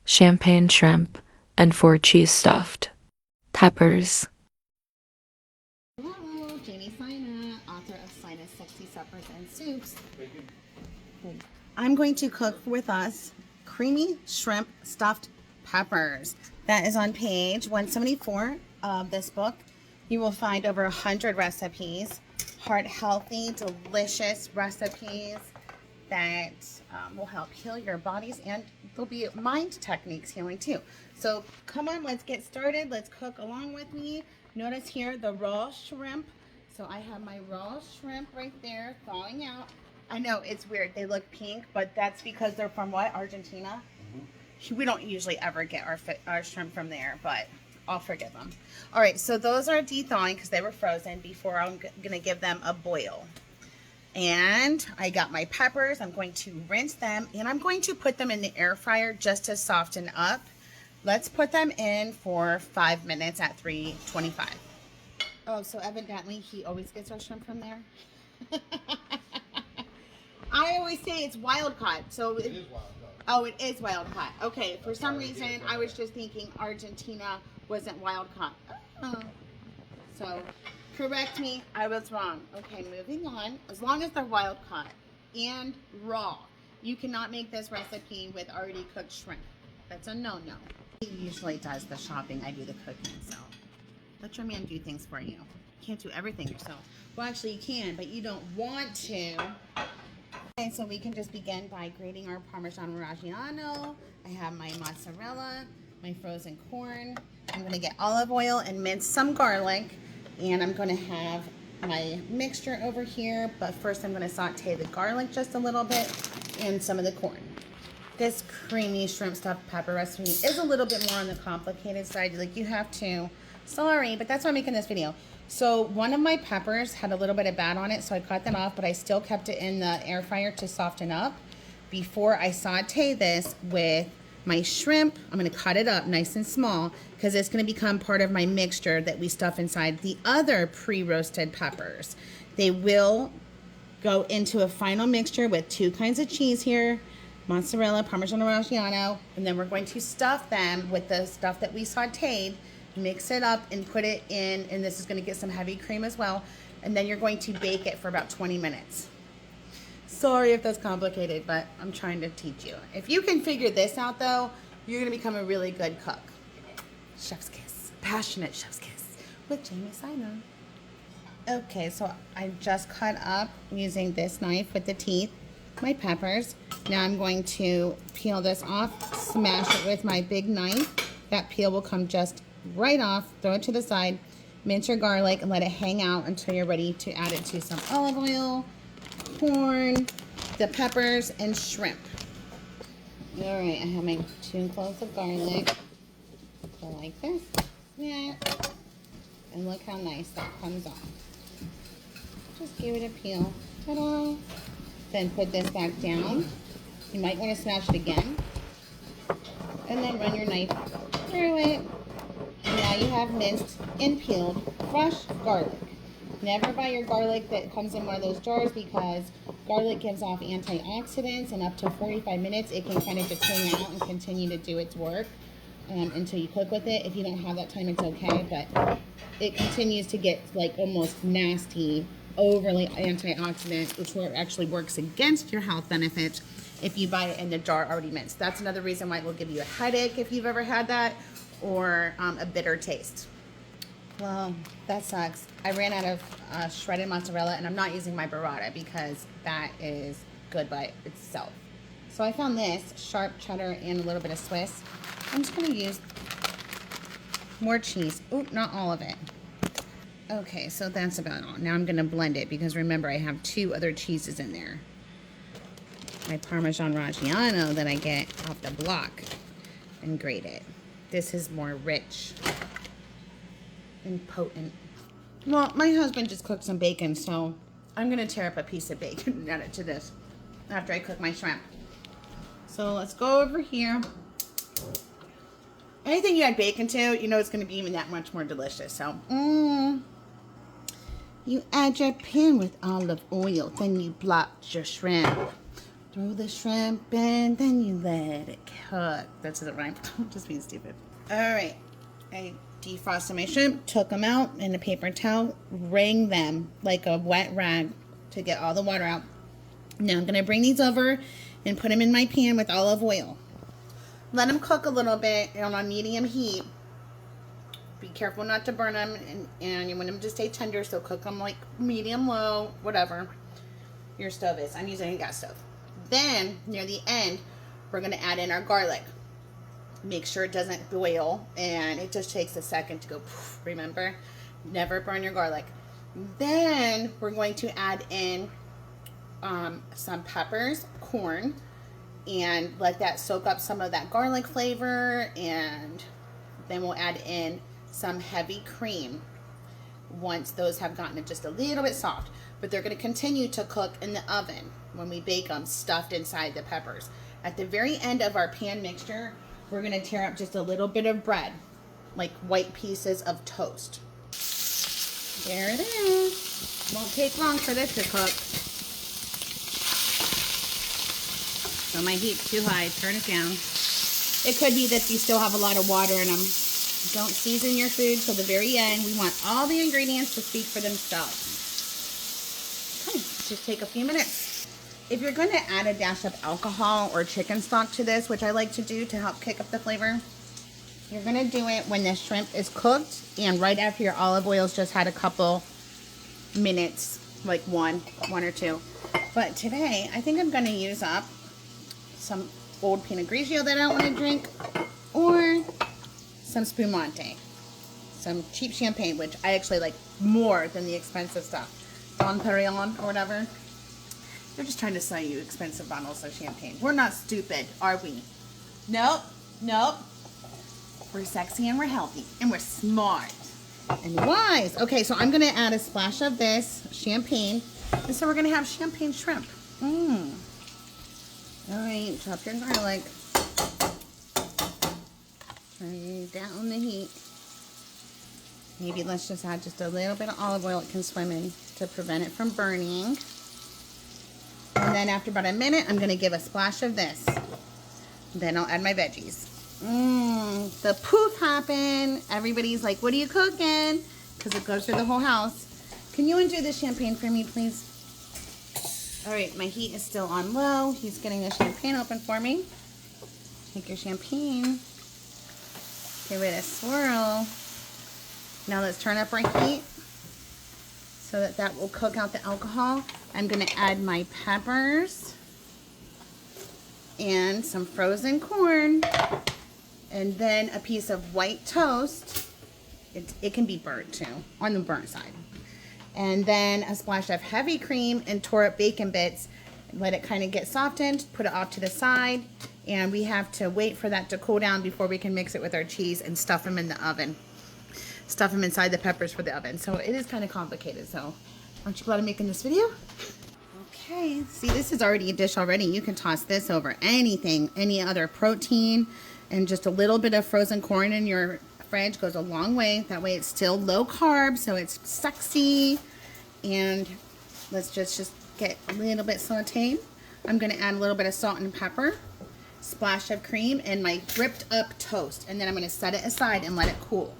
champagne shrimp, and 4 cheese stuffed. Peppers. Hello, Sina, author of Sina's Sexy Suppers and Soups. I'm going to cook with us creamy shrimp stuffed peppers. That is on page 174 of this book. You will find over 100 recipes, heart healthy, delicious recipes that will help heal your bodies, and there'll be mind techniques healing too. So come on, let's get started. Let's cook along with me. Notice here the raw shrimp. So I have my raw shrimp right there thawing out. I know it's weird, they look pink, but that's because they're from what, Argentina? We don't usually ever get our shrimp from there, but I'll forgive them. All right, so those are de-thawing because they were frozen before I'm gonna give them a boil. And I got my peppers. I'm going to rinse them, and I'm going to put them in the air fryer just to soften up. Let's put them in for 5 minutes at 325. Oh, so evidently he always gets our shrimp from there. I always say it's wild caught. So it is wild caught. Oh, it is wild caught. Okay, for some reason I was just thinking Argentina wasn't wild caught. Oh. So correct me, I was wrong. Okay, moving on. As long as they're wild caught and raw, you cannot make this recipe with already cooked shrimp. That's a no-no. He usually does the shopping. I do the cooking, so let your man do things for you. You can't do everything yourself. Well, actually you can, but you don't want to. Okay, so we can just begin by grating our Parmesan Reggiano. I have my mozzarella, my frozen corn. I'm gonna get olive oil and mince some garlic. And I'm going to have my mixture over here, but first I'm going to saute the garlic just a little bit and some of the corn. This creamy shrimp stuffed pepper recipe is a little bit more on the complicated side. Like, you have to, sorry, but that's why I'm making this video. So one of my peppers had a little bit of bat on it, so I cut that off, but I still kept it in the air fryer to soften up before I saute this with my shrimp. I'm going to cut it up nice and small because it's going to become part of my mixture that we stuff inside the other pre-roasted peppers. They will go into a final mixture with 2 kinds of cheese here, mozzarella, Parmesan Reggiano, and then we're going to stuff them with the stuff that we sauteed, mix it up and put it in, and this is going to get some heavy cream as well, and then you're going to bake it for about 20 minutes. Sorry if that's complicated, but I'm trying to teach you. If you can figure this out, though, you're going to become a really good cook. Chef's kiss. Passionate chef's kiss with Sina. Okay, so I just cut up using this knife with the teeth my peppers. Now I'm going to peel this off, smash it with my big knife. That peel will come just right off. Throw it to the side. Mince your garlic and let it hang out until you're ready to add it to some olive oil, corn, the peppers, and shrimp. All right, I have my 2 cloves of garlic. Go like this. Yeah. And look how nice that comes off. Just give it a peel. Ta-da! Then put this back down. You might want to smash it again. And then run your knife through it. And now you have minced and peeled fresh garlic. Never buy your garlic that comes in one of those jars because garlic gives off antioxidants, and up to 45 minutes it can kind of just hang out and continue to do its work until you cook with it. If you don't have that time, it's okay, but it continues to get like almost nasty, overly antioxidant, which actually works against your health benefits if you buy it in the jar already minced. That's another reason why it will give you a headache if you've ever had that, or a bitter taste. Well, that sucks. I ran out of shredded mozzarella, and I'm not using my burrata because that is good by itself. So I found this sharp cheddar and a little bit of Swiss. I'm just going to use more cheese. Oh, not all of it. Okay, so that's about all. Now I'm going to blend it because remember I have 2 other cheeses in there. My Parmesan Reggiano that I get off the block and grate it. This is more rich and potent. Well, my husband just cooked some bacon, so I'm going to tear up a piece of bacon and add it to this after I cook my shrimp. So let's go over here. Anything you add bacon to, you know it's going to be even that much more delicious. So, you add your pan with olive oil, then you block your shrimp. Throw the shrimp in, then you let it cook. That's the rhyme. Just being stupid. All right. I defrosted my shrimp, took them out in a paper towel, wring them like a wet rag to get all the water out. Now I'm going to bring these over and put them in my pan with olive oil. Let them cook a little bit on a medium heat. Be careful not to burn them, and you want them to stay tender, so cook them like medium low, whatever your stove is. I'm using a gas stove. Then, near the end, we're going to add in our garlic. Make sure it doesn't boil, and it just takes a second to go poof, remember? Never burn your garlic. Then, we're going to add in some peppers, corn, and let that soak up some of that garlic flavor, and then we'll add in some heavy cream once those have gotten just a little bit soft. But they're going to continue to cook in the oven when we bake them, stuffed inside the peppers. At the very end of our pan mixture, we're going to tear up just a little bit of bread, like white pieces of toast. There it is. Won't take long for this to cook. So my heat's too high. Turn it down. It could be that you still have a lot of water in them. Don't season your food till the very end. We want all the ingredients to speak for themselves. Okay, just take a few minutes. If you're going to add a dash of alcohol or chicken stock to this, which I like to do to help kick up the flavor, you're going to do it when the shrimp is cooked and right after your olive oil's just had a couple minutes, like one or two. But today, I think I'm going to use up some old Pinot Grigio that I don't want to drink, or some spumante, some cheap champagne, which I actually like more than the expensive stuff. Don Perignon or whatever. They're just trying to sell you expensive bottles of champagne. We're not stupid, are we? Nope, nope. We're sexy and we're healthy and we're smart and wise. Okay, so I'm gonna add a splash of this champagne, and so we're gonna have champagne shrimp. All right, chop your garlic. Turn down the heat. Maybe let's just add just a little bit of olive oil it can swim in to prevent it from burning. And then after about a minute, I'm going to give a splash of this. Then I'll add my veggies. The poof happened. Everybody's like, what are you cooking? Because it goes through the whole house. Can you undo the champagne for me, please? All right, my heat is still on low. He's getting the champagne open for me. Take your champagne. Give it a swirl. Now let's turn up our heat so that that will cook out the alcohol. I'm going to add my peppers and some frozen corn and then a piece of white toast. It can be burnt too, on the burnt side. And then a splash of heavy cream and tore up bacon bits. Let it kind of get softened, put it off to the side, and we have to wait for that to cool down before we can mix it with our cheese and stuff them in the oven. Stuff them inside the peppers for the oven. So it is kind of complicated, so aren't you glad I'm making this video? Okay, see, this is already a dish already. You can toss this over anything, any other protein, and just a little bit of frozen corn in your fridge goes a long way. That way it's still low carb, so it's sexy. And let's just get a little bit sauteed. I'm gonna add a little bit of salt and pepper, splash of cream, and my ripped up toast. And then I'm gonna set it aside and let it cool.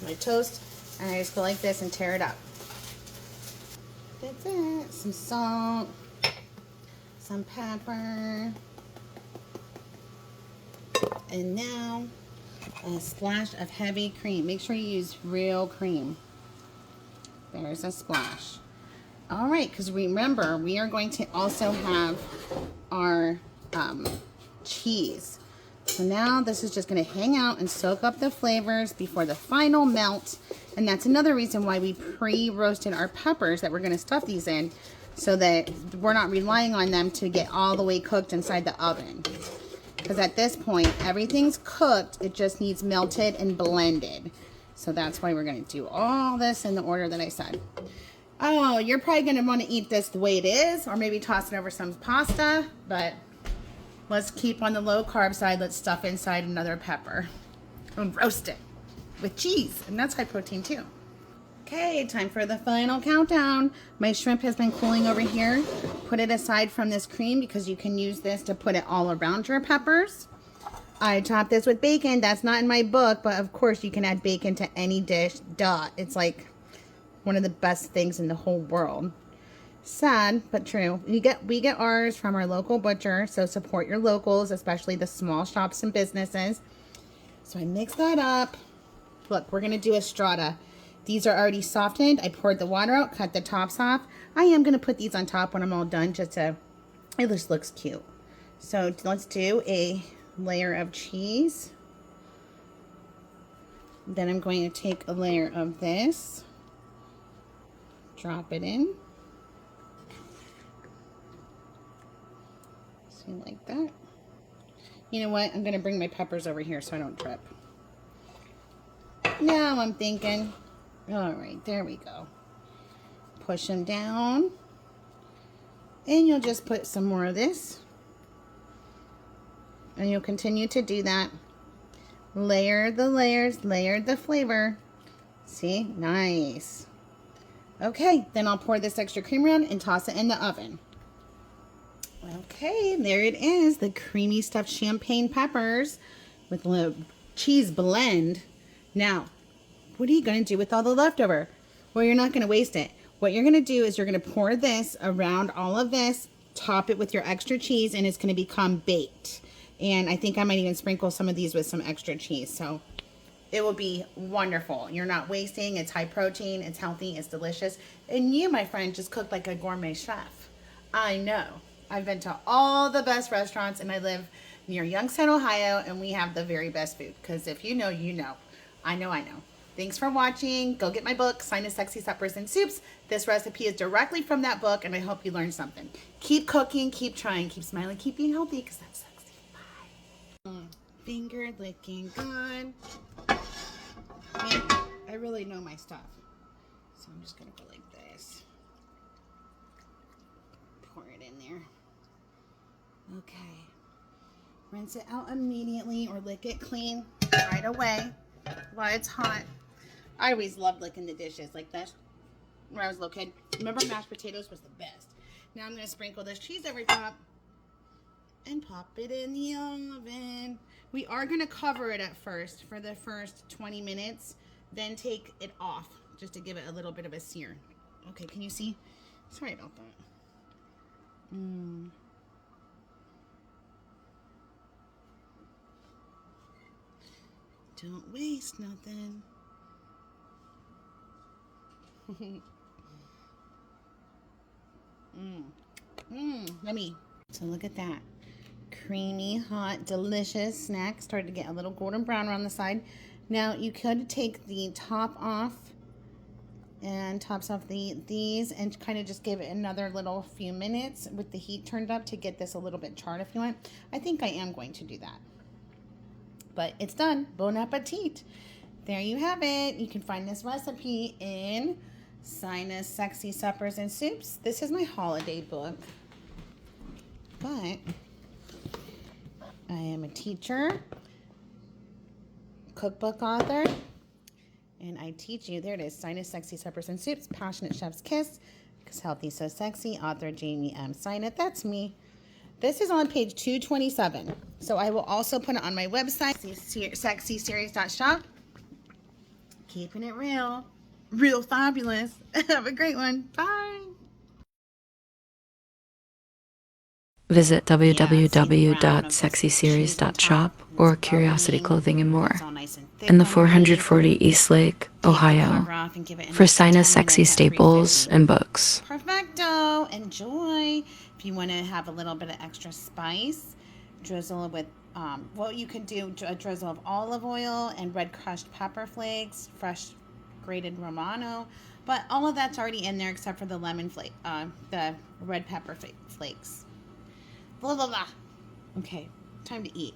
My toast, and I just go like this and tear it up. That's it. Some salt, some pepper, and now a splash of heavy cream. Make sure you use real cream. There's a splash. All right, because remember, we are going to also have our cheese. So now this is just going to hang out and soak up the flavors before the final melt. And that's another reason why we pre-roasted our peppers that we're going to stuff these in, so that we're not relying on them to get all the way cooked inside the oven. Because at this point, everything's cooked. It just needs melted and blended. So that's why we're going to do all this in the order that I said. Oh, you're probably going to want to eat this the way it is, or maybe toss it over some pasta, but let's keep on the low carb side. Let's stuff inside another pepper and roast it with cheese, and that's high protein too. Okay, time for the final countdown. My shrimp has been cooling over here. Put it aside from this cream because you can use this to put it all around your peppers. I topped this with bacon. That's not in my book, but of course you can add bacon to any dish. Duh. It's like one of the best things in the whole world. Sad, but true. We get ours from our local butcher, so support your locals, especially the small shops and businesses. So I mix that up. Look, we're going to do a strata. These are already softened. I poured the water out, cut the tops off. I am going to put these on top when I'm all done just to, it just looks cute. So let's do a layer of cheese. Then I'm going to take a layer of this. Drop it in. See, like that. You know what? I'm going to bring my peppers over here so I don't trip. Now I'm thinking, all right, there we go. Push them down. And you'll just put some more of this. And you'll continue to do that. Layer the layers, layer the flavor. See? Nice. Okay, then I'll pour this extra cream around and toss it in the oven. Okay, there it is. The creamy stuffed champagne peppers with a cheese blend. Now, what are you going to do with all the leftover? Well, you're not going to waste it. What you're going to do is you're going to pour this around all of this, top it with your extra cheese, and it's going to become baked. And I think I might even sprinkle some of these with some extra cheese. So it will be wonderful. You're not wasting. It's high protein. It's healthy. It's delicious. And you, my friend, just cooked like a gourmet chef. I know. I've been to all the best restaurants, and I live near Youngstown, Ohio, and we have the very best food. Because if you know, you know. I know, I know. Thanks for watching. Go get my book, Sina Sexy Suppers and Soups. This recipe is directly from that book, and I hope you learned something. Keep cooking, keep trying, keep smiling, keep being healthy, because that's sexy. Bye. Finger licking good. Man, I really know my stuff. So I'm just going to go like this. Pour it in there. Okay. Rinse it out immediately or lick it clean right away while it's hot. I always loved licking the dishes like this where I was a little kid. Remember, mashed potatoes was the best. Now I'm going to sprinkle this cheese over top and pop it in the oven. We are going to cover it at first for the first 20 minutes, then take it off just to give it a little bit of a sear. Okay, can you see? Sorry about that. Don't waste nothing. Yummy. So look at that. Creamy, hot, delicious snack. Started to get a little golden brown around the side. Now you could take the top off and tops off these and kind of just give it another little few minutes with the heat turned up to get this a little bit charred if you want. I think I am going to do that. But it's done. Bon appetit. There you have it. You can find this recipe in Sina's Sexy Suppers and Soups. This is my holiday book. But I am a teacher, cookbook author, and I teach you. There it is. Sina's Sexy Suppers and Soups. Passionate Chef's Kiss. Because healthy, so sexy. Author Jamie M. Sina. That's me. This is on page 227. So I will also put it on my website, sexyseries.shop. Keeping it real. Real fabulous. Have a great one. Bye. Visit www.sexyseries.shop or Curiosity Clothing and more in the 440 East Lake, Ohio, for Sina's sexy staples and books. Perfecto. Enjoy. If you want to have a little bit of extra spice, drizzle with, what you could do, a drizzle of olive oil and red crushed pepper flakes, fresh grated Romano. But all of that's already in there except for the lemon flake, the red pepper flakes. Blah, blah, blah. Okay, time to eat.